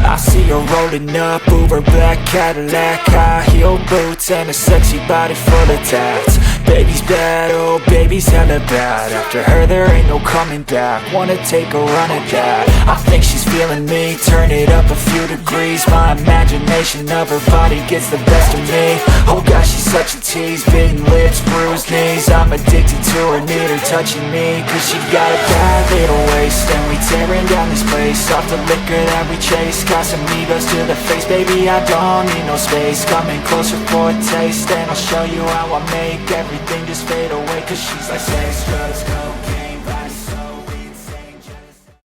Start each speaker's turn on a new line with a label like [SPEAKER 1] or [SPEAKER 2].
[SPEAKER 1] I see her rolling up, Uber black Cadillac, high heel boots and a sexy body full of tats. Baby's bad, oh baby's hella bad. After her there ain't no coming back. Wanna take a run at that. I think she's feeling me, turn it up a few degrees. My imagination of her body gets the best of me. Oh gosh, she's such a tease, bitten lips, bruised knees. I'm addicted to her, need her touching me, cause she got a bad little waist. And we tearing down this place, off the liquor that we chase. Casamigos to the face, baby I don't need no space. Coming closer for a taste, and I'll show you how I make everything just fade away. Cause she's like sex, drugs,